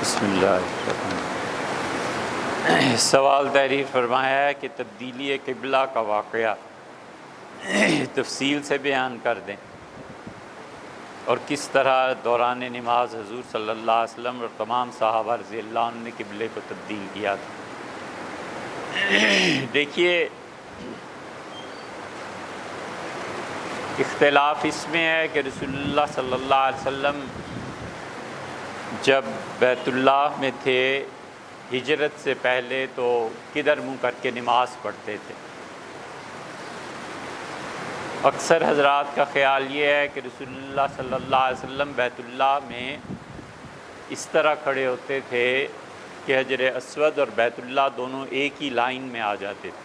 بسم اللہ سوال تحریر فرمایا ہے کہ تبدیلی قبلہ کا واقعہ تفصیل سے بیان کر دیں، اور کس طرح دوران نماز حضور صلی اللہ علیہ وسلم اور تمام صحابہ رضی اللہ عنہ نے قبلے کو تبدیل کیا تھا۔ دیکھیے، اختلاف اس میں ہے کہ رسول اللہ صلی اللہ علیہ وسلم جب بیت اللہ میں تھے ہجرت سے پہلے تو کدھر منہ کر کے نماز پڑھتے تھے۔ اکثر حضرات کا خیال یہ ہے کہ رسول اللہ صلی اللہ علیہ وسلم بیت اللہ میں اس طرح کھڑے ہوتے تھے کہ حجر اسود اور بیت اللہ دونوں ایک ہی لائن میں آ جاتے تھے۔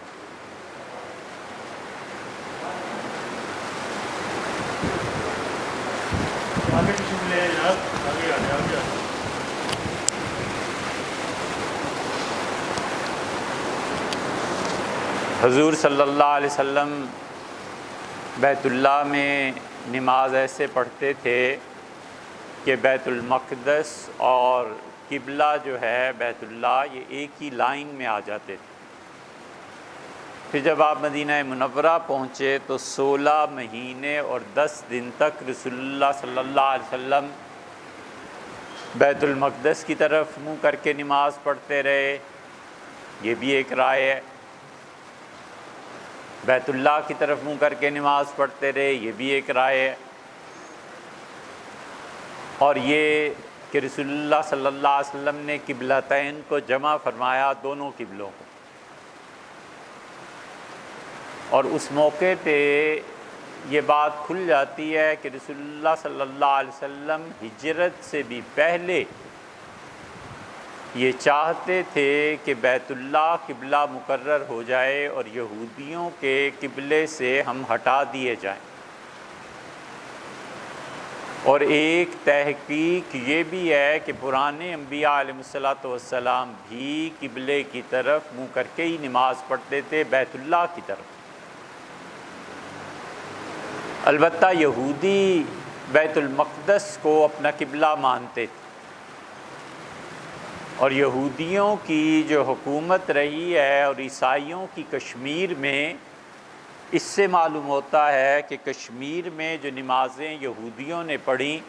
حضور صلی اللہ علیہ وسلم بیت اللہ میں نماز ایسے پڑھتے تھے کہ بیت المقدس اور قبلہ جو ہے بیت اللہ یہ ایک ہی لائن میں آ جاتے تھے۔ پھر جب آپ مدینہ منورہ پہنچے تو 16 مہینے اور 10 دن تک رسول اللہ صلی اللہ علیہ وسلم بیت المقدس کی طرف منہ کر کے نماز پڑھتے رہے، یہ بھی ایک رائے ہے۔ بیت اللہ کی طرف منہ کر کے نماز پڑھتے رہے، یہ بھی ایک رائے ہے۔ اور یہ کہ رسول اللہ صلی اللہ علیہ وسلم نے قبلتین کو جمع فرمایا، دونوں قبلوں کو، اور اس موقع پہ یہ بات کھل جاتی ہے کہ رسول اللہ صلی اللہ علیہ وسلم ہجرت سے بھی پہلے یہ چاہتے تھے کہ بیت اللہ قبلہ مقرر ہو جائے اور یہودیوں کے قبلے سے ہم ہٹا دیے جائیں۔ اور ایک تحقیق یہ بھی ہے کہ پرانے انبیاء علیہ السلام بھی قبلے کی طرف منہ کر کے ہی نماز پڑھتے تھے، بیت اللہ کی طرف۔ البتہ یہودی بیت المقدس کو اپنا قبلہ مانتے تھے، اور یہودیوں کی جو حکومت رہی ہے اور عیسائیوں کی کشمیر میں، اس سے معلوم ہوتا ہے کہ کشمیر میں جو نمازیں یہودیوں نے پڑھیں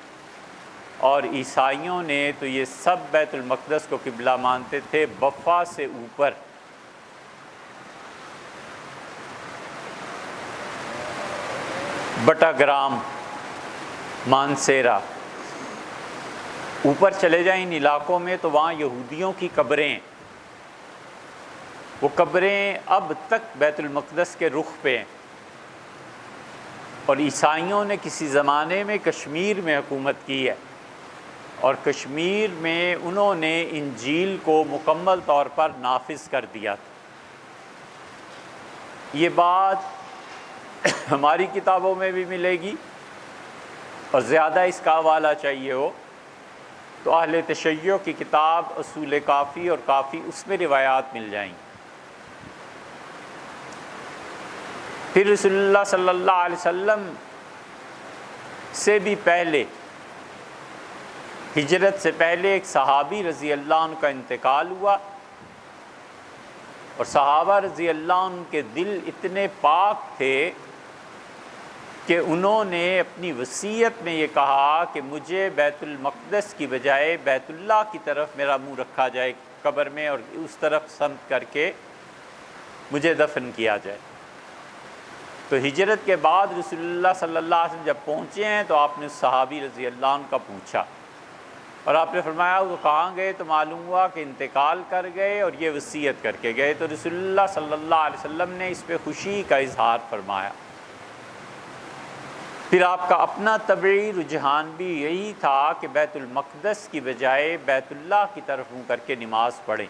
اور عیسائیوں نے، تو یہ سب بیت المقدس کو قبلہ مانتے تھے، بفا سے اوپر۔ بٹاگرام، مانسیرا، اوپر چلے جائیں ان علاقوں میں تو وہاں یہودیوں کی قبریں ہیں۔ وہ قبریں اب تک بیت المقدس کے رخ پہ ہیں، اور عیسائیوں نے کسی زمانے میں کشمیر میں حکومت کی ہے، اور کشمیر میں انہوں نے انجیل کو مکمل طور پر نافذ کر دیا تھا۔ یہ بات ہماری کتابوں میں بھی ملے گی، اور زیادہ اس کا حوالہ چاہیے ہو تو اہل تشیع کی کتاب اصول کافی اور کافی، اس میں روایات مل جائیں گی۔ پھر رسول اللہ صلی اللہ علیہ وسلم سے بھی پہلے، ہجرت سے پہلے، ایک صحابی رضی اللہ عنہ کا انتقال ہوا، اور صحابہ رضی اللہ عنہ کے دل اتنے پاک تھے کہ انہوں نے اپنی وصیت میں یہ کہا کہ مجھے بیت المقدس کی بجائے بیت اللہ کی طرف میرا منہ رکھا جائے قبر میں، اور اس طرف سمت کر کے مجھے دفن کیا جائے۔ تو ہجرت کے بعد رسول اللہ صلی اللہ علیہ وسلم جب پہنچے ہیں تو آپ نے صحابی رضی اللہ عنہ کا پوچھا، اور آپ نے فرمایا وہ کہاں گئے؟ تو معلوم ہوا کہ انتقال کر گئے اور یہ وصیت کر کے گئے۔ تو رسول اللہ صلی اللہ علیہ وسلم نے اس پہ خوشی کا اظہار فرمایا۔ پھر آپ کا اپنا طبعی رجحان بھی یہی تھا کہ بیت المقدس کی بجائے بیت اللہ کی طرف منہ کر کے نماز پڑھیں۔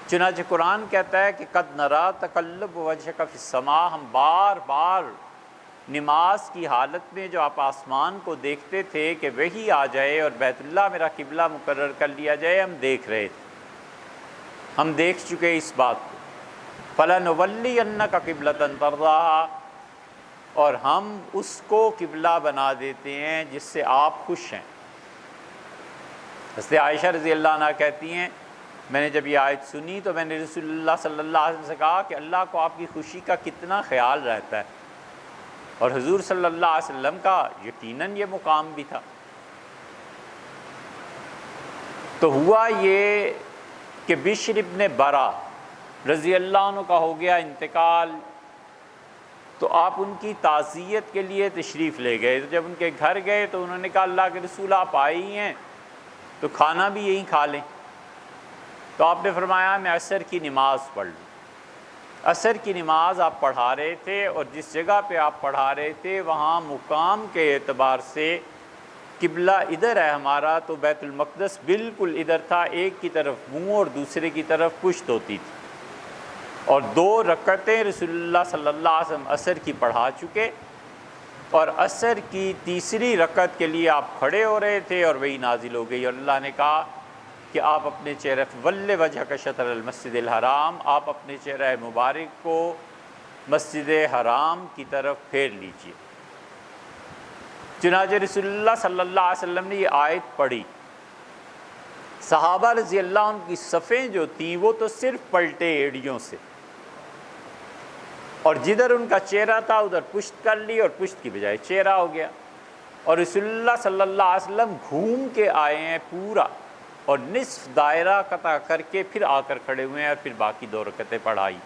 چنانچہ قرآن کہتا ہے کہ قد نرا تقلب وجہک فی السماء، ہم بار بار نماز کی حالت میں جو آپ آسمان کو دیکھتے تھے کہ وہی آ جائے اور بیت اللہ میرا قبلہ مقرر کر لیا جائے، ہم دیکھ رہے تھے، ہم دیکھ چکے اس بات کو۔ فَلَنُوَلِّيَنَّكَ قِبْلَةً تَرْضَاهَا، اور ہم اس کو قبلہ بنا دیتے ہیں جس سے آپ خوش ہیں۔ حضرت عائشہ رضی اللہ عنہ کہتی ہیں میں نے جب یہ آیت سنی تو میں نے رسول اللہ صلی اللہ علیہ وسلم سے کہا کہ اللہ کو آپ کی خوشی کا کتنا خیال رہتا ہے، اور حضور صلی اللہ علیہ وسلم کا یقیناً یہ مقام بھی تھا۔ تو ہوا یہ کہ بشر ابن برا رضی اللہ عنہ کا ہو گیا انتقال، تو آپ ان کی تعزیت کے لیے تشریف لے گئے۔ تو جب ان کے گھر گئے تو انہوں نے کہا اللہ کے رسول آپ آئے ہی ہیں تو کھانا بھی یہیں کھا لیں۔ تو آپ نے فرمایا میں عصر کی نماز پڑھ لوں۔ عصر کی نماز آپ پڑھا رہے تھے، اور جس جگہ پہ آپ پڑھا رہے تھے وہاں مقام کے اعتبار سے قبلہ ادھر ہے ہمارا، تو بیت المقدس بالکل ادھر تھا، ایک کی طرف منہ اور دوسرے کی طرف پشت ہوتی تھی، اور 2 رکعتیں رسول اللہ صلی اللہ علیہ وسلم عصر کی پڑھا چکے، اور عصر کی تیسری رکعت کے لیے آپ کھڑے ہو رہے تھے اور وہی نازل ہو گئی، اور اللہ نے کہا کہ آپ اپنے چہرے ول وجہ کا شطر المسجد الحرام، آپ اپنے چہرہ مبارک کو مسجد حرام کی طرف پھیر لیجئے۔ چنانچہ رسول اللہ صلی اللہ علیہ وسلم نے یہ آیت پڑھی، صحابہ رضی اللہ عنہ کی صفیں جو تھیں وہ تو صرف پلٹے ایڑیوں سے، اور جدھر ان کا چہرہ تھا ادھر پشت کر لی اور پشت کی بجائے چہرہ ہو گیا، اور رسول اللہ صلی اللہ علیہ وسلم گھوم کے آئے ہیں پورا، اور نصف دائرہ قطع کر کے پھر آ کر کھڑے ہوئے ہیں، اور پھر باقی 2 رکعتیں پڑھائی۔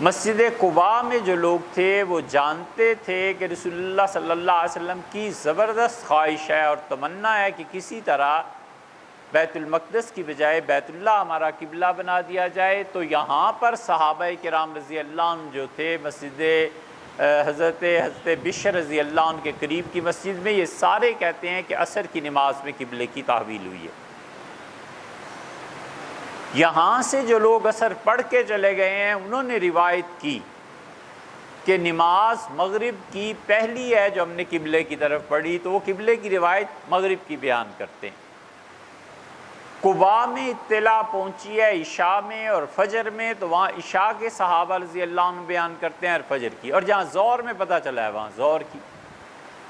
مسجد قباء میں جو لوگ تھے وہ جانتے تھے کہ رسول اللہ صلی اللہ علیہ وسلم کی زبردست خواہش ہے اور تمنا ہے کہ کسی طرح بیت المقدس کی بجائے بیت اللہ ہمارا قبلہ بنا دیا جائے، تو یہاں پر صحابہ کرام رضی اللہ عنہ جو تھے مسجد حضرت بشر رضی اللہ عنہ کے قریب کی مسجد میں، یہ سارے کہتے ہیں کہ عصر کی نماز میں قبلے کی تحویل ہوئی ہے۔ یہاں سے جو لوگ عصر پڑھ کے چلے گئے ہیں انہوں نے روایت کی کہ نماز مغرب کی پہلی ہے جو ہم نے قبلے کی طرف پڑھی، تو وہ قبلے کی روایت مغرب کی بیان کرتے ہیں۔ قباء میں اطلاع پہنچی ہے عشاء میں اور فجر میں، تو وہاں عشاء کے صحابہ رضی اللہ عنہ بیان کرتے ہیں اور فجر کی، اور جہاں ظہر میں پتہ چلا ہے وہاں ظہر کی۔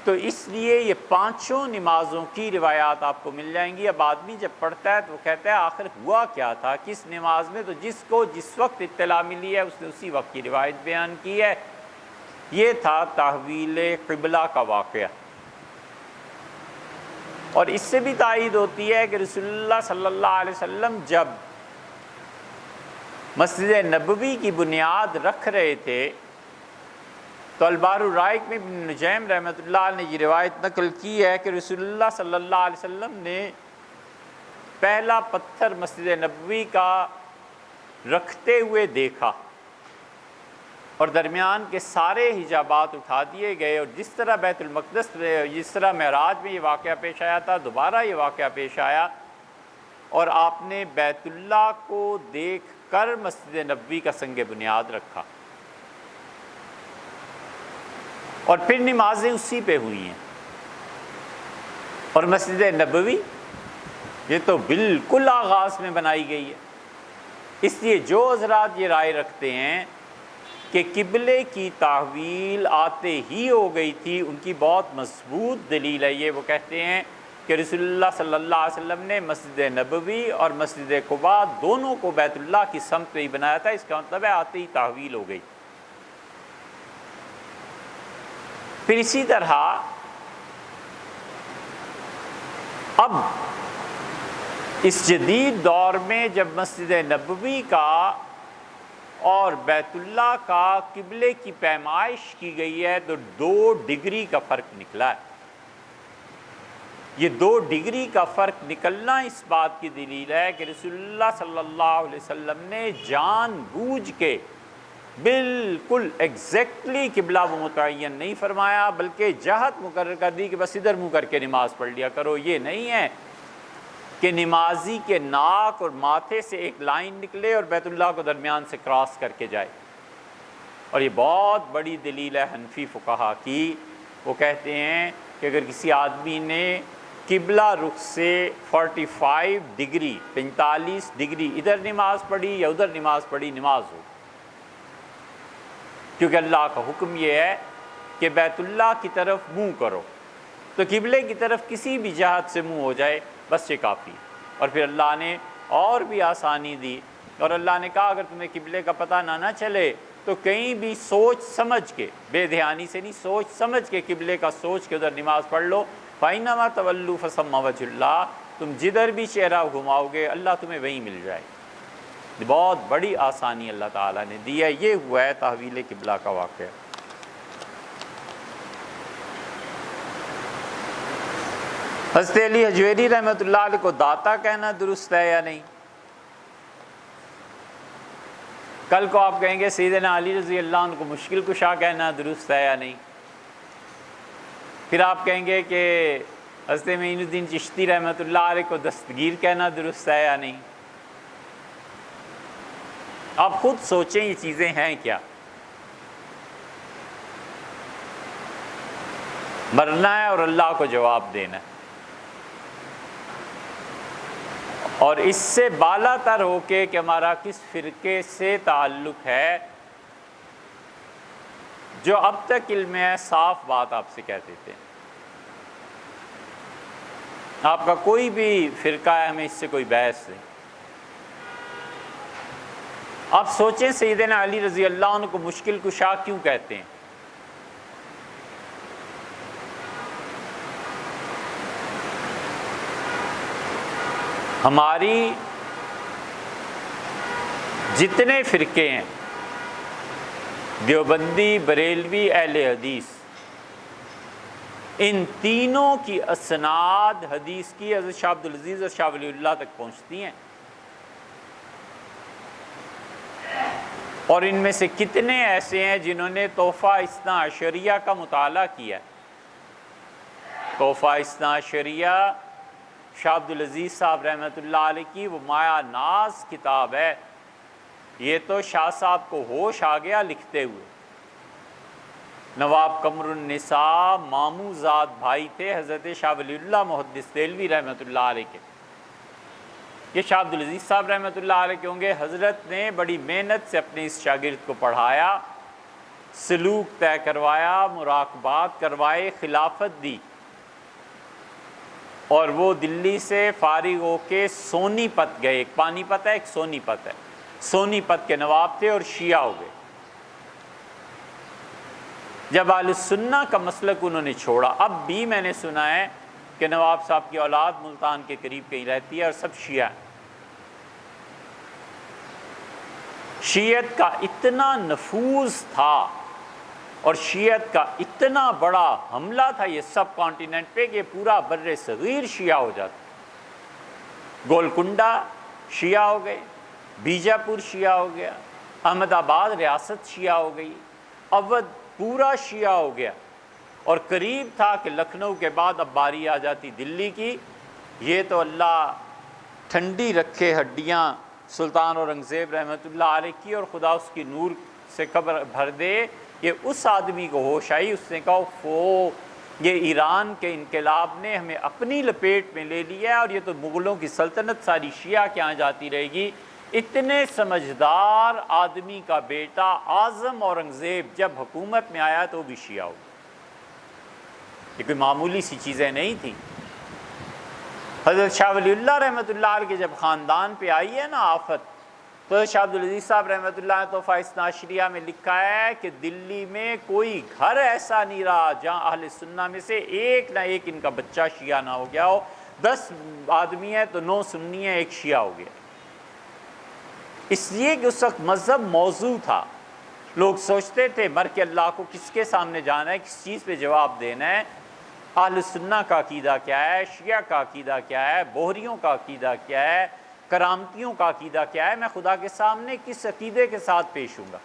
تو اس لیے یہ 5 نمازوں کی روایات آپ کو مل جائیں گی۔ اب آدمی جب پڑھتا ہے تو وہ کہتا ہے آخر ہوا کیا تھا کس نماز میں، تو جس کو جس وقت اطلاع ملی ہے اس نے اسی وقت کی روایت بیان کی ہے۔ یہ تھا تحویل قبلہ کا واقعہ، اور اس سے بھی تائید ہوتی ہے کہ رسول اللہ صلی اللہ علیہ وسلم جب مسجد نبوی کی بنیاد رکھ رہے تھے تو البار الرائق میں ابن نجیم رحمۃ اللہ نے یہ روایت نقل کی ہے کہ رسول اللہ صلی اللہ علیہ وسلم نے پہلا پتھر مسجد نبوی کا رکھتے ہوئے دیکھا، اور درمیان کے سارے حجابات اٹھا دیے گئے، اور جس طرح بیت المقدس میں جس طرح معراج میں یہ واقعہ پیش آیا تھا دوبارہ یہ واقعہ پیش آیا، اور آپ نے بیت اللہ کو دیکھ کر مسجد نبوی کا سنگ بنیاد رکھا، اور پھر نمازیں اسی پہ ہوئی ہیں۔ اور مسجد نبوی یہ تو بالکل آغاز میں بنائی گئی ہے، اس لیے جو حضرات یہ رائے رکھتے ہیں کہ قبلے کی تحویل آتے ہی ہو گئی تھی، ان کی بہت مضبوط دلیل ہے یہ، وہ کہتے ہیں کہ رسول اللہ صلی اللہ علیہ وسلم نے مسجد نبوی اور مسجد قباء دونوں کو بیت اللہ کی سمت پہ ہی بنایا تھا، اس کا مطلب ہے آتے ہی تحویل ہو گئی۔ پھر اسی طرح اب اس جدید دور میں جب مسجد نبوی کا اور بیت اللہ کا قبلے کی پیمائش کی گئی ہے تو 2 ڈگری کا فرق نکلا ہے۔ یہ 2 ڈگری کا فرق نکلنا اس بات کی دلیل ہے کہ رسول اللہ صلی اللہ علیہ وسلم نے جان بوجھ کے بالکل ایگزیکٹلی قبلہ وہ متعین نہیں فرمایا، بلکہ جہت مقرر کر دی کہ بس ادھر منہ کر کے نماز پڑھ لیا کرو۔ یہ نہیں ہے کہ نمازی کے ناک اور ماتھے سے ایک لائن نکلے اور بیت اللہ کو درمیان سے کراس کر کے جائے، اور یہ بہت بڑی دلیل ہے حنفی فقہا کی۔ وہ کہتے ہیں کہ اگر کسی آدمی نے قبلہ رخ سے 45 ڈگری 45 ڈگری ادھر نماز پڑھی یا ادھر نماز پڑھی، نماز ہو، کیونکہ اللہ کا حکم یہ ہے کہ بیت اللہ کی طرف منہ کرو، تو قبلے کی طرف کسی بھی جہت سے منہ ہو جائے بس یہ کافی ہے۔ اور پھر اللہ نے اور بھی آسانی دی، اور اللہ نے کہا اگر تمہیں قبلے کا پتہ نہ چلے تو کہیں بھی سوچ سمجھ کے، بے دھیانی سے نہیں، سوچ سمجھ کے قبلے کا سوچ کے ادھر نماز پڑھ لو۔ فَإِنَّمَا تَوَلُّوا فَثَمَّ وَجْهُ اللَّهِ، تم جدھر بھی چہرہ گھماؤ گے اللہ تمہیں وہیں مل جائے۔ بہت بڑی آسانی اللہ تعالیٰ نے دی ہے۔ یہ ہوا ہے تحویل قبلہ کا واقعہ۔ حضرت علی حجویری رحمۃ اللہ علیہ کو داتا کہنا درست ہے یا نہیں؟ کل کو آپ کہیں گے سیدنا علی رضی اللہ عنہ کو مشکل کشا کہنا درست ہے یا نہیں؟ پھر آپ کہیں گے کہ حضرت معین الدین چشتی رحمۃ اللہ علیہ کو دستگیر کہنا درست ہے یا نہیں؟ آپ خود سوچیں یہ چیزیں ہیں کیا؟ مرنا ہے اور اللہ کو جواب دینا ہے، اور اس سے بالا تر ہو کے کہ ہمارا کس فرقے سے تعلق ہے، جو اب تک علم ہے صاف بات آپ سے کہہ دیتے ہیں۔ آپ کا کوئی بھی فرقہ ہے، ہمیں اس سے کوئی بحث نہیں۔ آپ سوچیں سیدنا علی رضی اللہ عنہ کو مشکل کشا کیوں کہتے ہیں؟ ہماری جتنے فرقے ہیں، دیوبندی، بریلوی، اہل حدیث، ان تینوں کی اسناد حدیث کی حضرت شاہ عبدالعزیز اور شاہ ولی اللہ تک پہنچتی ہیں، اور ان میں سے کتنے ایسے ہیں جنہوں نے تحفہ اثنا عشریہ کا مطالعہ کیا۔ تحفہ اثنا عشریہ شاہ عبدالعزیز صاحب رحمۃ اللہ علیہ کی وہ مایا ناز کتاب ہے۔ یہ تو شاہ صاحب کو ہوش آ گیا لکھتے ہوئے۔ نواب قمر النساء ماموزاد بھائی تھے حضرت شاہ ولی اللہ محدث دہلوی رحمۃ اللہ علیہ کے۔ یہ شاہ عبدالعزیز صاحب رحمۃ اللہ علیہ کے ہوں گے۔ حضرت نے بڑی محنت سے اپنے اس شاگرد کو پڑھایا، سلوک طے کروایا، مراقبات کروائے، خلافت دی، اور وہ دلی سے فارغ ہو کے سونی پت گئے۔ ایک پانی پت ہے، ایک سونی پت ہے۔ سونی پت کے نواب تھے اور شیعہ ہو گئے۔ جب اہل سنہ کا مسلک انہوں نے چھوڑا، اب بھی میں نے سنا ہے کہ نواب صاحب کی اولاد ملتان کے قریب کہیں رہتی ہے اور سب شیعہ ہیں۔ شیعت کا اتنا نفوذ تھا اور شیعت کا اتنا بڑا حملہ تھا یہ سب کانٹیننٹ پہ کہ پورا بر صغیر شیعہ ہو جاتا۔ گولکنڈہ شیعہ ہو گئے، بیجاپور شیعہ ہو گیا، احمد آباد ریاست شیعہ ہو گئی، اودھ پورا شیعہ ہو گیا، اور قریب تھا کہ لکھنؤ کے بعد اب باری آ جاتی دلی کی۔ یہ تو اللہ ٹھنڈی رکھے ہڈیاں سلطان اورنگزیب رحمۃ اللہ علیہ کی، اور خدا اس کی نور سے قبر بھر دے۔ یہ اس آدمی کو ہوش آئی، اس نے کہا فو، یہ ایران کے انقلاب نے ہمیں اپنی لپیٹ میں لے لیا ہے، اور یہ تو مغلوں کی سلطنت ساری شیعہ کے ہاں جاتی رہے گی۔ اتنے سمجھدار آدمی کا بیٹا اعظم اورنگزیب جب حکومت میں آیا تو وہ بھی شیعہ ہو گیا۔ یہ کوئی معمولی سی چیزیں نہیں تھیں۔ حضرت شاہ ولی اللہ رحمۃ اللہ علیہ کے جب خاندان پہ آئی ہے نا آفت، تو شاہ عبدالعزیز صاحب رحمۃ اللہ نے تحفہ اثنا عشریہ میں لکھا ہے کہ دلی میں کوئی گھر ایسا نہیں رہا جہاں اہل سنہ میں سے ایک نہ ایک ان کا بچہ شیعہ نہ ہو گیا ہو۔ 10 آدمی ہیں تو 9 سنی ہیں، ایک شیعہ ہو گیا۔ اس لیے کہ اس وقت مذہب موضوع تھا، لوگ سوچتے تھے مر کے اللہ کو کس کے سامنے جانا ہے، کس چیز پہ جواب دینا ہے۔ اہل سنہ کا عقیدہ کیا ہے، شیعہ کا عقیدہ کیا ہے، بوہریوں کا عقیدہ کیا ہے، کرامتیوں کا عقیدہ کیا ہے، میں خدا کے سامنے کس عقیدے کے ساتھ پیش ہوں گا۔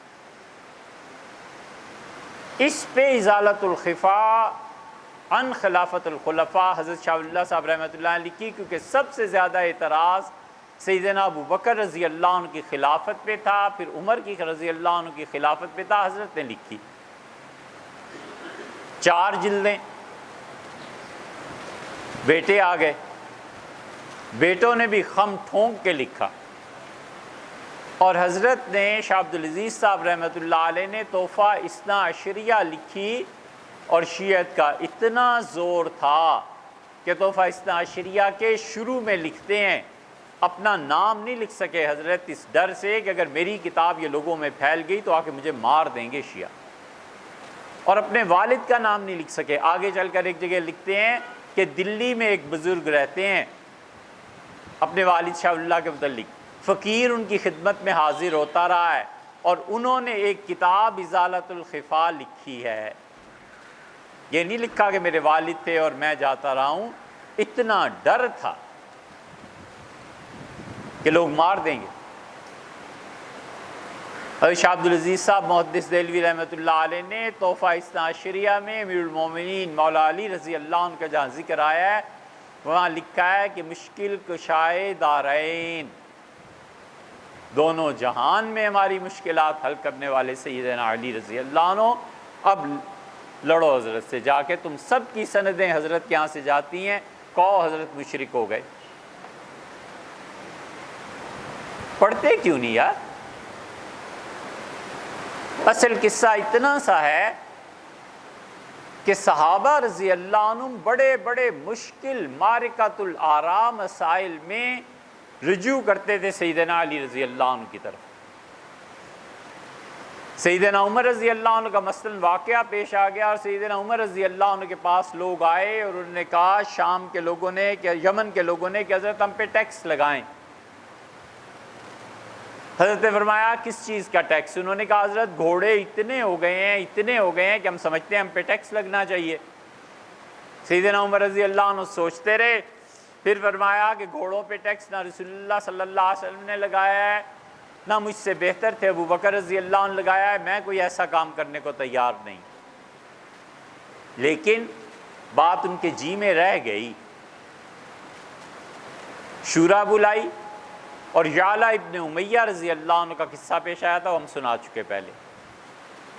اس پہ ازالت الخفا عن خلافت الخلفاء حضرت شاہ ولی اللہ صاحب رحمۃ اللہ علیہ لکھی، کیونکہ سب سے زیادہ اعتراض سیدنا ابو بکر رضی اللہ عنہ کی خلافت پہ تھا، پھر عمر کی رضی اللہ عنہ کی خلافت پہ تھا۔ حضرت نے لکھی 4 جلدیں، بیٹے آ گئے، بیٹوں نے بھی خم ٹھونک کے لکھا، اور حضرت نے شاہ عبدالعزیز صاحب رحمۃ اللہ علیہ نے تحفہ اثنا عشریہ لکھی، اور شیعت کا اتنا زور تھا کہ تحفہ اثنا عشریہ کے شروع میں لکھتے ہیں، اپنا نام نہیں لکھ سکے حضرت، اس ڈر سے کہ اگر میری کتاب یہ لوگوں میں پھیل گئی تو آ کے مجھے مار دیں گے شیعہ، اور اپنے والد کا نام نہیں لکھ سکے۔ آگے چل کر ایک جگہ لکھتے ہیں کہ دلی میں ایک بزرگ رہتے ہیں، اپنے والد شاہ اللہ کے متعلق فقیر ان کی خدمت میں حاضر ہوتا رہا ہے، اور انہوں نے ایک کتاب ازالۃ الخفا لکھی ہے۔ یہ نہیں لکھا کہ میرے والد تھے اور میں جاتا رہا ہوں، اتنا ڈر تھا کہ لوگ مار دیں گے۔ حضرت شاہ عبدالعزیز صاحب محدث دہلوی رحمۃ اللہ علیہ نے تحفہ اثنا عشریہ میں امیر المومنین مولا علی رضی اللہ عنہ کا جہاں ذکر آیا ہے وہاں لکھا ہے کہ مشکل کشائے دارین، دونوں جہان میں ہماری مشکلات حل کرنے والے سیدنا علی رضی اللہ عنہ، اب لڑو حضرت سے جا کے، تم سب کی سندیں حضرت کے یہاں سے جاتی ہیں، کہو حضرت مشرک ہو گئے۔ پڑھتے کیوں نہیں یار؟ اصل قصہ اتنا سا ہے کہ صحابہ رضی اللہ عنہم بڑے بڑے مشکل معرکۃ الآراء مسائل میں رجوع کرتے تھے سیدنا علی رضی اللہ عنہ کی طرف۔ سیدنا عمر رضی اللہ عنہ کا مثلاً واقعہ پیش آ گیا، اور سیدنا عمر رضی اللہ عنہ کے پاس لوگ آئے اور انہوں نے کہا شام کے لوگوں نے کہ یمن کے لوگوں نے کہ حضرت ہم پہ ٹیکس لگائیں۔ حضرت نے فرمایا کس چیز کا ٹیکس؟ انہوں نے کہا حضرت گھوڑے اتنے ہو گئے ہیں کہ ہم سمجھتے ہیں ہم پہ ٹیکس لگنا چاہیے۔ سیدنا عمر رضی اللہ عنہ سوچتے رہے، پھر فرمایا کہ گھوڑوں پہ ٹیکس نہ رسول اللہ صلی اللہ علیہ وسلم نے لگایا ہے، نہ مجھ سے بہتر تھے ابو بکر رضی اللہ عنہ لگایا ہے، میں کوئی ایسا کام کرنے کو تیار نہیں۔ لیکن بات ان کے جی میں رہ گئی، شورا بلائی، اور یعلا ابن امیہ رضی اللہ عنہ کا قصہ پیش آیا تھا، وہ ہم سنا چکے پہلے۔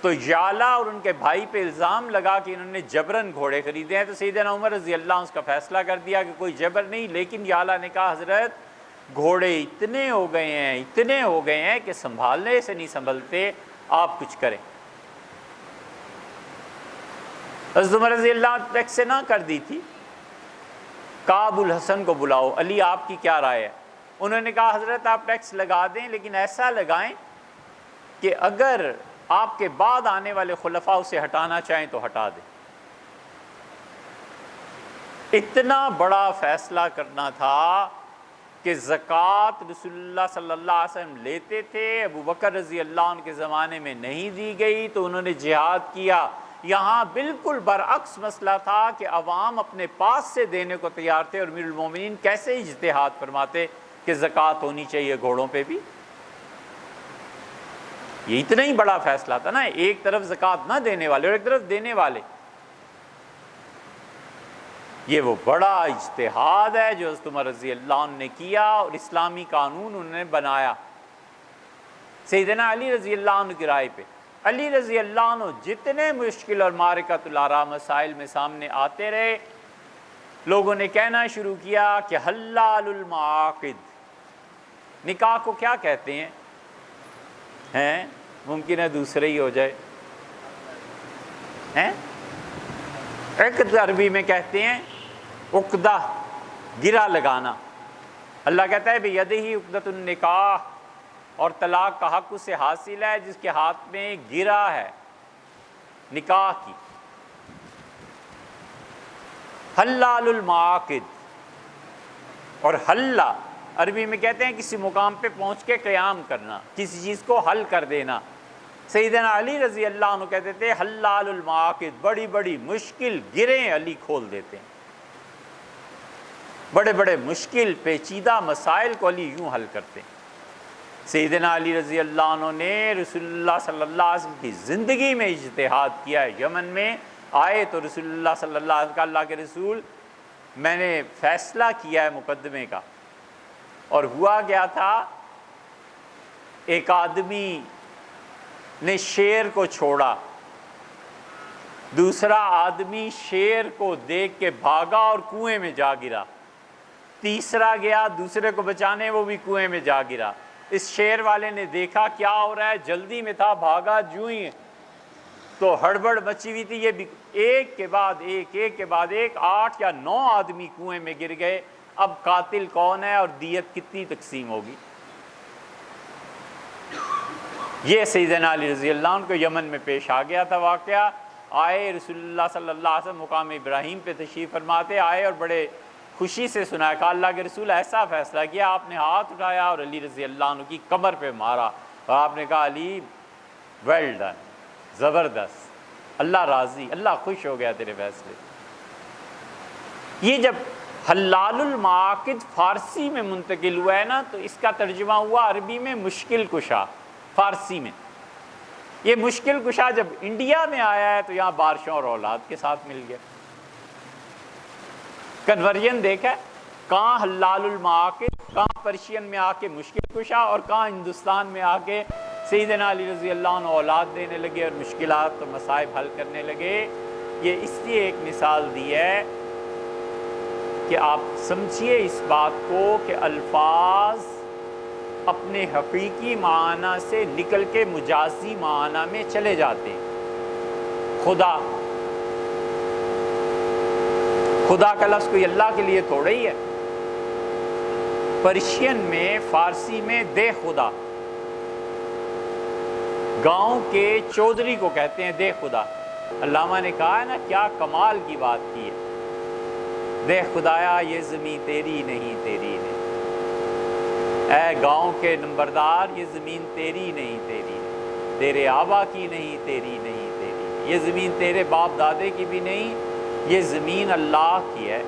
تو یعلا اور ان کے بھائی پہ الزام لگا کہ انہوں نے جبراً گھوڑے خریدے ہیں، تو سیدنا عمر رضی اللہ عنہ اس کا فیصلہ کر دیا کہ کوئی جبر نہیں، لیکن یعلا نے کہا حضرت گھوڑے اتنے ہو گئے ہیں کہ سنبھالنے سے نہیں سنبھلتے، آپ کچھ کریں۔ حضرت عمر رضی اللہ عنہ ٹیکس سے نہ کر دی تھی، کہا ابو الحسن کو بلاؤ، علی آپ کی کیا رائے ہے؟ انہوں نے کہا حضرت آپ ٹیکس لگا دیں، لیکن ایسا لگائیں کہ اگر آپ کے بعد آنے والے خلفاء اسے ہٹانا چاہیں تو ہٹا دیں۔ اتنا بڑا فیصلہ کرنا تھا کہ زکوٰۃ رسول اللہ صلی اللہ علیہ وسلم لیتے تھے، ابو بکر رضی اللہ عنہ کے زمانے میں نہیں دی گئی تو انہوں نے جہاد کیا۔ یہاں بالکل برعکس مسئلہ تھا کہ عوام اپنے پاس سے دینے کو تیار تھے، اور امیر المومنین کیسے اجتہاد فرماتے کہ زکوٰۃ ہونی چاہیے گھوڑوں پہ بھی۔ یہ اتنا ہی بڑا فیصلہ تھا نا، ایک طرف زکوٰۃ نہ دینے والے اور ایک طرف دینے والے۔ یہ وہ بڑا اجتہاد ہے جو حضرت عمر رضی اللہ عنہ نے کیا، اور اسلامی قانون انہوں نے بنایا سیدنا علی رضی اللہ عنہ کی رائے پہ۔ علی رضی اللہ عنہ جتنے مشکل اور معرکۃ الآراء مسائل میں سامنے آتے رہے، لوگوں نے کہنا شروع کیا کہ حلال المعاقد، نکاح کو کیا کہتے ہیں؟ ممکن ہے دوسرے ہی ہو جائے، عقد عربی میں کہتے ہیں عقدہ، گرہ لگانا۔ اللہ کہتا ہے بیدہ عقدۃ النکاح، اور طلاق کا حق اسے حاصل ہے جس کے ہاتھ میں گرہ ہے نکاح کی۔ حلال المعاقد، اور حلہ عربی میں کہتے ہیں کسی مقام پہ پہنچ کے قیام کرنا، کسی چیز کو حل کر دینا۔ سیدنا علی رضی اللہ عنہ کہتے تھے حلال المعاقد، بڑی بڑی مشکل گرہیں علی کھول دیتے ہیں، بڑے بڑے مشکل پیچیدہ مسائل کو علی یوں حل کرتے ہیں۔ سیدنا علی رضی اللہ عنہ نے رسول اللہ صلی اللہ علیہ وسلم کی زندگی میں اجتہاد کیا ہے۔ یمن میں آئے تو رسول اللہ صلی اللہ علیہ وسلم کا اللہ کے رسول میں نے فیصلہ کیا ہے مقدمے کا، اور ہوا گیا تھا ایک آدمی نے شیر کو چھوڑا، دوسرا آدمی شیر کو دیکھ کے بھاگا اور کنویں میں جا گرا، تیسرا گیا دوسرے کو بچانے، وہ بھی کنویں میں جا گرا۔ اس شیر والے نے دیکھا کیا ہو رہا ہے، جلدی میں تھا، بھاگا، جو ہی تو ہڑبڑ مچی ہوئی تھی، یہ بھی ایک کے بعد ایک 8 یا 9 آدمی کنویں میں گر گئے. اب قاتل کون ہے اور دیت کتنی تقسیم ہوگی؟ یہ سیدنا علی رضی اللہ عنہ کو یمن میں پیش آ گیا تھا واقعہ. آئے رسول اللہ صلی اللہ علیہ وسلم مقام ابراہیم پہ تشریف فرماتے آئے اور بڑے خوشی سے سنا. کہا اللہ کے رسول ایسا فیصلہ کیا. آپ نے ہاتھ اٹھایا اور علی رضی اللہ عنہ کی کمر پہ مارا اور آپ نے کہا علی ویل ڈن، زبردست، اللہ راضی، اللہ خوش ہو گیا تیرے فیصلے. یہ جب حلال المعاقد فارسی میں منتقل ہوا ہے نا تو اس کا ترجمہ ہوا عربی میں مشکل کشا، فارسی میں. یہ مشکل کشا جب انڈیا میں آیا ہے تو یہاں بارشوں اور اولاد کے ساتھ مل گیا. کنورژن دیکھا ہے، کہاں حلال المعاقد، کہاں پرشین میں آ کے مشکل کشا اور کہاں ہندوستان میں آ کے سیدنا علی رضی اللہ عنہ اولاد دینے لگے اور مشکلات اور مصائب حل کرنے لگے. یہ اس لیے ایک مثال دی ہے کہ آپ سمجھیے اس بات کو کہ الفاظ اپنے حقیقی معنی سے نکل کے مجازی معنی میں چلے جاتے ہیں. خدا کا لفظ کوئی اللہ کے لیے تھوڑا ہی ہے. پرشین میں، فارسی میں دے خدا، گاؤں کے چودھری کو کہتے ہیں دے خدا. علامہ نے کہا ہے نا کیا کمال کی بات کی ہے، دے خدایا یہ زمین تیری نہیں تیری نہیں، اے گاؤں کے نمبردار یہ زمین تیری نہیں تیری نہیں، تیرے آبا کی نہیں تیری نہیں تیری، یہ زمین تیرے باپ دادے کی بھی نہیں، یہ زمین اللہ کی ہے.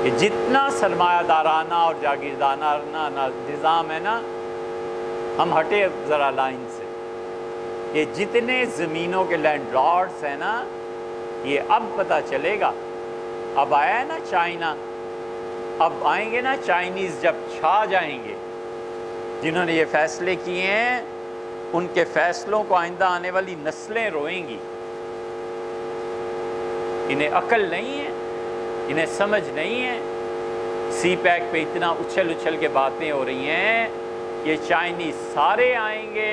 کہ جتنا سرمایہ دارانہ اور جاگیردارانہ نظام ہے نا، ہم ہٹے ذرا لائن سے، یہ جتنے زمینوں کے لینڈ لارڈز ہیں نا، یہ اب پتہ چلے گا. اب آیا ہے نا چائنا، اب آئیں گے نا چائنیز، جب چھا جائیں گے. جنہوں نے یہ فیصلے کیے ہیں ان کے فیصلوں کو آئندہ آنے والی نسلیں روئیں گی. انہیں عقل نہیں ہے، انہیں سمجھ نہیں ہے. سی پیک پہ اتنا اچھل کے باتیں ہو رہی ہیں. یہ چائنیز سارے آئیں گے،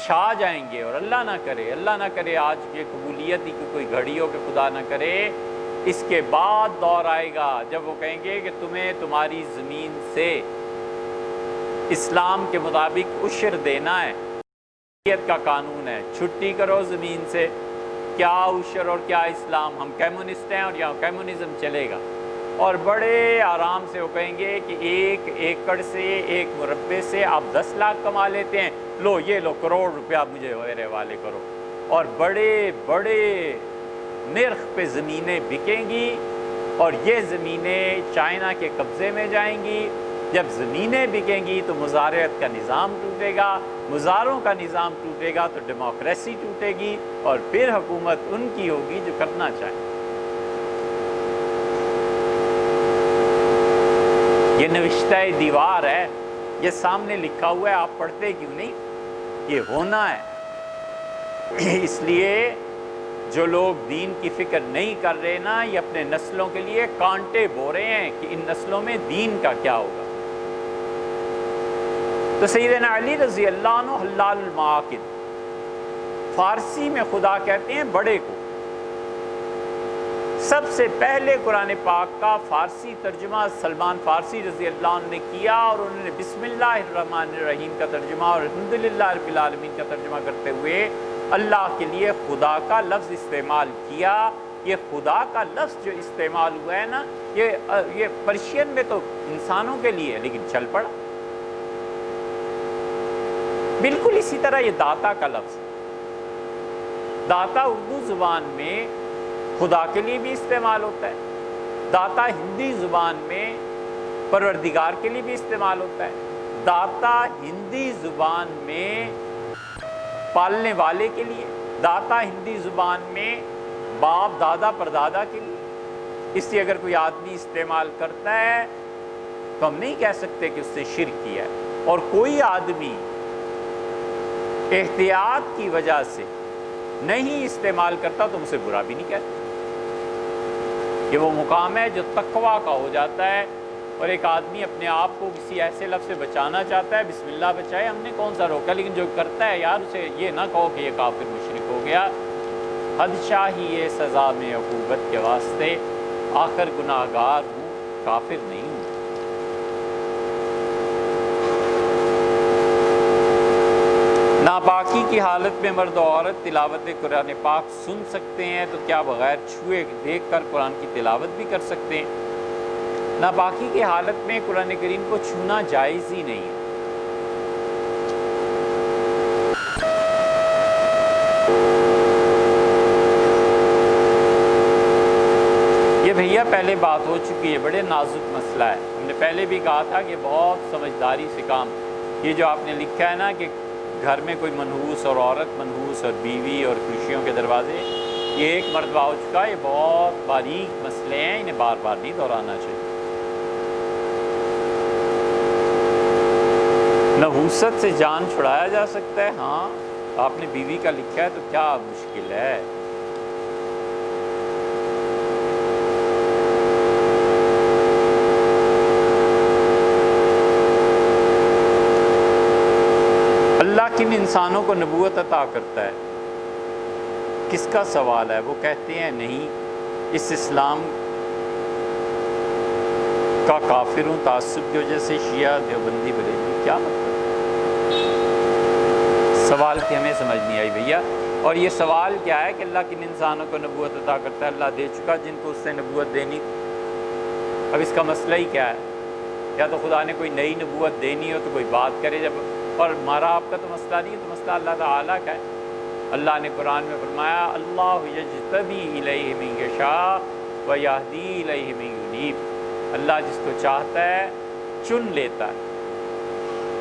چھا جائیں گے، اور اللہ نہ کرے آج یہ قبولیت ہی کی کوئی گھڑی ہو کہ خدا نہ کرے اس کے بعد دور آئے گا جب وہ کہیں گے کہ تمہیں تمہاری زمین سے اسلام کے مطابق عشر دینا ہے. شریعت کا قانون ہے، چھٹی کرو زمین سے. کیا عشر اور کیا اسلام؟ ہم کمیونسٹ ہیں اور یہاں کمیونزم چلے گا. اور بڑے آرام سے وہ کہیں گے کہ 1 ایکڑ سے 1 مربع سے آپ 10 لاکھ کما لیتے ہیں، لو یہ لو کروڑ روپیہ مجھے میرے حوالے کرو. اور بڑے بڑے نرخ پہ زمینیں بکیں گی اور یہ زمینیں چائنا کے قبضے میں جائیں گی. جب زمینیں بکیں گی تو مزارعت کا نظام ٹوٹے گا، مزاروں کا نظام ٹوٹے گا تو ڈیموکریسی ٹوٹے گی اور پھر حکومت ان کی ہوگی جو کرنا چاہیں. یہ نوشتہ دیوار ہے، یہ سامنے لکھا ہوا ہے، آپ پڑھتے کیوں نہیں؟ یہ ہونا ہے. اس لیے جو لوگ دین کی فکر نہیں کر رہے نا، یہ اپنے نسلوں کے لیے کانٹے بو رہے ہیں کہ ان نسلوں میں دین کا کیا ہوگا. تو سیدنا علی رضی اللہ عنہ حلال المعاقد، فارسی میں خدا کہتے ہیں بڑے کو. سب سے پہلے قرآن پاک کا فارسی ترجمہ سلمان فارسی رضی اللہ عنہ نے کیا اور انہوں نے بسم اللہ الرحمن الرحیم کا ترجمہ اور الحمدللہ رب العالمین کا ترجمہ کرتے ہوئے اللہ کے لیے خدا کا لفظ استعمال کیا. یہ خدا کا لفظ جو استعمال ہوا ہے نا، یہ پرشین میں تو انسانوں کے لیے، لیکن چل پڑا. بالکل اسی طرح یہ داتا کا لفظ، داتا اردو زبان میں خدا کے لیے بھی استعمال ہوتا ہے، داتا ہندی زبان میں پروردگار کے لیے بھی استعمال ہوتا ہے، داتا ہندی زبان میں پالنے والے کے لیے، داتا ہندی زبان میں باپ دادا پردادا کے لیے. اس لیے اگر کوئی آدمی استعمال کرتا ہے تو ہم نہیں کہہ سکتے کہ اس نے شرک کیا ہے. اور کوئی آدمی احتیاط کی وجہ سے نہیں استعمال کرتا تو اسے برا بھی نہیں کہتا. یہ وہ مقام ہے جو تقویٰ کا ہو جاتا ہے. اور ایک آدمی اپنے آپ کو کسی ایسے لفظ سے بچانا چاہتا ہے، بسم اللہ بچائے، ہم نے کون سا روکا، لیکن جو کرتا ہے یار اسے یہ نہ کہو کہ یہ کافر مشرک ہو گیا۔ حد شاہی یہ سزا میں عقوبت کے واسطے، آخر گناہ گار ہوں، کافر نہیں ہوں۔ ناپاکی کی حالت میں مرد و عورت تلاوت قرآن پاک سن سکتے ہیں، تو کیا بغیر چھوئے دیکھ کر قرآن کی تلاوت بھی کر سکتے ہیں؟ ناپاکی کی حالت میں قرآن کریم کو چھونا جائز ہی نہیں ہے۔ یہ بھیا پہلے بات ہو چکی ہے، بڑے نازک مسئلہ ہے، ہم نے پہلے بھی کہا تھا کہ بہت سمجھداری سے کام، یہ جو آپ نے لکھا ہے نا کہ گھر میں کوئی منحوس اور عورت منحوس اور بیوی اور خوشیوں کے دروازے، یہ ایک مرتبہ ہو چکا، یہ بہت باریک مسئلے ہیں، انہیں بار بار نہیں دہرانا چاہیے۔ نحوست سے جان چھڑایا جا سکتا ہے، ہاں، آپ نے بیوی کا لکھا ہے تو کیا مشکل ہے؟ اللہ کن انسانوں کو نبوت عطا کرتا ہے؟ کس کا سوال ہے؟ وہ کہتے ہیں نہیں، اس اسلام کا کافر ہوں، تعصب کی وجہ سے شیعہ دیوبندی بریلوی، کیا مطلب؟ سوال کی ہمیں سمجھ نہیں آئی بھیا۔ اور یہ سوال کیا ہے کہ اللہ کن انسانوں کو نبوت عطا کرتا ہے؟ اللہ دے چکا جن کو اس سے نبوت دینی۔ اب اس کا مسئلہ ہی کیا ہے؟ یا تو خدا نے کوئی نئی نبوت دینی ہو تو کوئی بات کرے، جب اور ہمارا آپ کا تو مسئلہ نہیں ہے، تو مسئلہ اللہ تعالیٰ کا ہے۔ اللہ نے قرآن میں فرمایا اللہ یجتبی الیہ من یشاء ویہدی الیہ من ینیب، اللہ جس کو چاہتا ہے چن لیتا ہے۔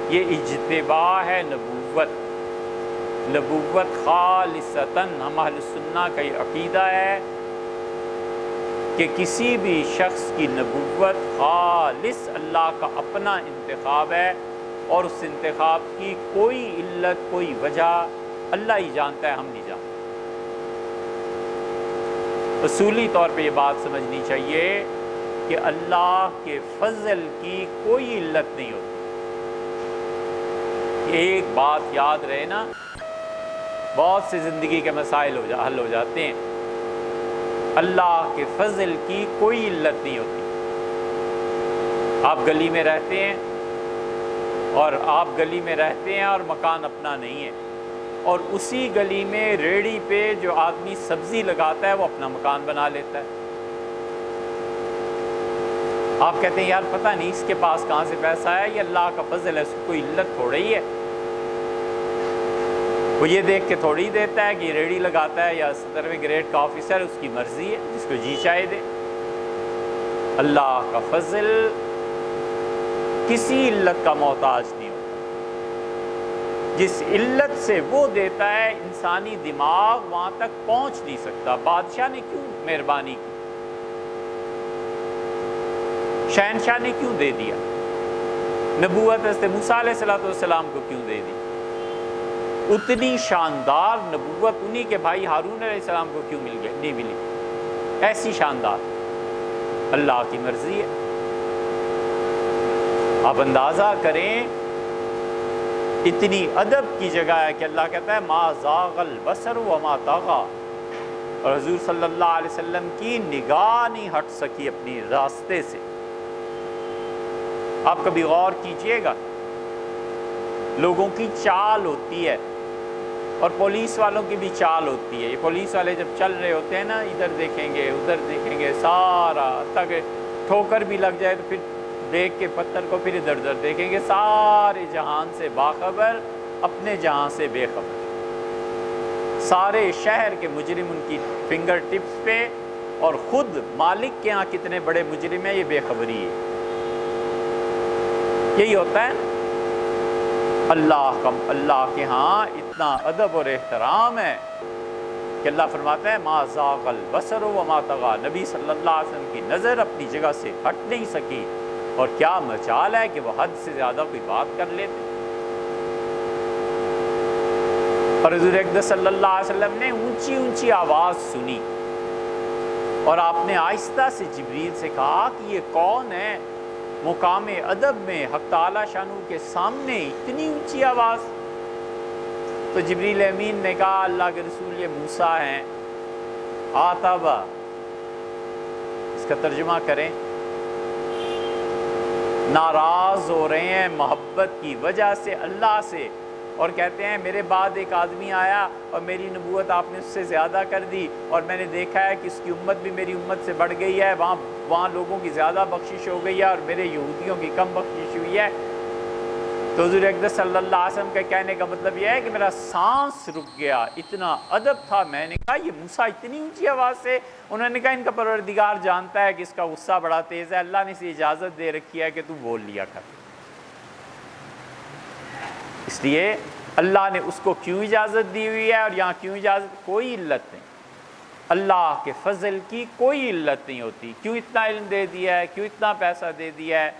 یہ اجتباء ہے نبوت، نبوت خالصتاً ہم اہل سنہ کا یہ عقیدہ ہے کہ کسی بھی شخص کی نبوت خالص اللہ کا اپنا انتخاب ہے، اور اس انتخاب کی کوئی علت کوئی وجہ اللہ ہی جانتا ہے، ہم نہیں جانتے۔ اصولی طور پہ یہ بات سمجھنی چاہیے کہ اللہ کے فضل کی کوئی علت نہیں ہوتی۔ ایک بات یاد رہے نا، بہت سے زندگی کے مسائل حل ہو جاتے ہیں۔ اللہ کے فضل کی کوئی علت نہیں ہوتی۔ آپ گلی میں رہتے ہیں اور مکان اپنا نہیں ہے، اور اسی گلی میں ریڑھی پہ جو آدمی سبزی لگاتا ہے وہ اپنا مکان بنا لیتا ہے۔ آپ کہتے ہیں یار پتہ نہیں اس کے پاس کہاں سے پیسہ ہے، یہ اللہ کا فضل ہے، اس کو کوئی علت تھوڑا ہی ہے۔ وہ یہ دیکھ کے تھوڑی دیتا ہے کہ یہ ریڑھی لگاتا ہے یا 17ویں گریڈ کا آفیسر، اس کی مرضی ہے، جس کو جی چاہے دے۔ اللہ کا فضل کسی علت کا محتاج نہیں ہوتا۔ جس علت سے وہ دیتا ہے انسانی دماغ وہاں تک پہنچ نہیں سکتا۔ بادشاہ نے کیوں مہربانی کی؟ شہنشاہ نے کیوں دے دیا؟ نبوت حضرت موسیٰ علیہ السلام کو کیوں دے دی؟ اتنی شاندار نبوت انہی کے بھائی ہارون علیہ السلام کو کیوں نہیں ملی؟ ایسی شاندار، اللہ کی مرضی ہے۔ آپ اندازہ کریں، اتنی ادب کی جگہ ہے کہ اللہ کہتا ہے ما زاغ البصر وما طغى، اور حضور صلی اللہ علیہ وسلم کی نگاہ نہیں ہٹ سکی اپنی راستے سے۔ آپ کبھی غور کیجئے گا، لوگوں کی چال ہوتی ہے اور پولیس والوں کی بھی چال ہوتی ہے۔ یہ پولیس والے جب چل رہے ہوتے ہیں نا، ادھر دیکھیں گے ادھر دیکھیں گے، سارا تک ٹھوکر بھی لگ جائے تو پھر دیکھ کے پتھر کو پھر ادھر ادھر دیکھیں گے، سارے جہان سے باخبر، اپنے جہاں سے بے خبر۔ سارے شہر کے مجرم ان کی فنگر ٹپس پہ، اور خود مالک کے ہاں کتنے بڑے مجرم ہیں یہ بے خبری ہے۔ یہی ہوتا ہے نا، اللہ کے ہاں اتنا ادب اور احترام ہے کہ اللہ فرماتا ہے ما زاغ البصر وما طغى، نبی صلی اللہ علیہ وسلم کی نظر اپنی جگہ سے ہٹ نہیں سکی، اور کیا مجال ہے کہ وہ حد سے زیادہ کوئی بات کر لیتے۔ اور حضور اقدس صلی اللہ علیہ وسلم نے اونچی اونچی آواز سنی، اور آپ نے آہستہ سے جبریل سے کہا کہ یہ کون ہے؟ مقام ادب میں حق تعالی شانہ کے سامنے اتنی اونچی آواز. تو جبریل امین نے کہا اللہ کے رسول یہ موسیٰ ہیں. آتابا اس کا ترجمہ کریں، ناراض ہو رہے ہیں محبت کی وجہ سے اللہ سے، اور کہتے ہیں میرے بعد ایک آدمی آیا اور میری نبوت آپ نے اس سے زیادہ کر دی، اور میں نے دیکھا ہے کہ اس کی امت بھی میری امت سے بڑھ گئی ہے، وہاں لوگوں کی زیادہ بخشش ہو گئی ہے اور میرے یہودیوں کی کم بخشش ہوئی ہے. تو حضور اقدس صلی اللہ علیہ وسلم کے کہنے کا مطلب یہ ہے کہ میرا سانس رک گیا، اتنا ادب تھا. میں نے کہا یہ موسیٰ اتنی اونچی آواز سے. انہوں نے کہا ان کا پروردگار جانتا ہے کہ اس کا غصہ بڑا تیز ہے، اللہ نے اسے اجازت دے رکھی ہے کہ تو بول لیا کر. اس لیے اللہ نے اس کو کیوں اجازت دی ہوئی ہے اور یہاں کیوں اجازت، کوئی علت نہیں. اللہ کے فضل کی کوئی علت نہیں ہوتی. کیوں اتنا علم دے دیا ہے، کیوں اتنا پیسہ دے دیا ہے،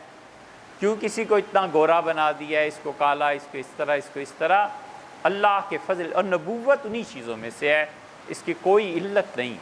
کیوں کسی کو اتنا گورا بنا دیا ہے، اس کو کالا، اس کو اس طرح، اس کو اس طرح. اللہ کے فضل اور نبوت انہی چیزوں میں سے ہے، اس کی کوئی علت نہیں.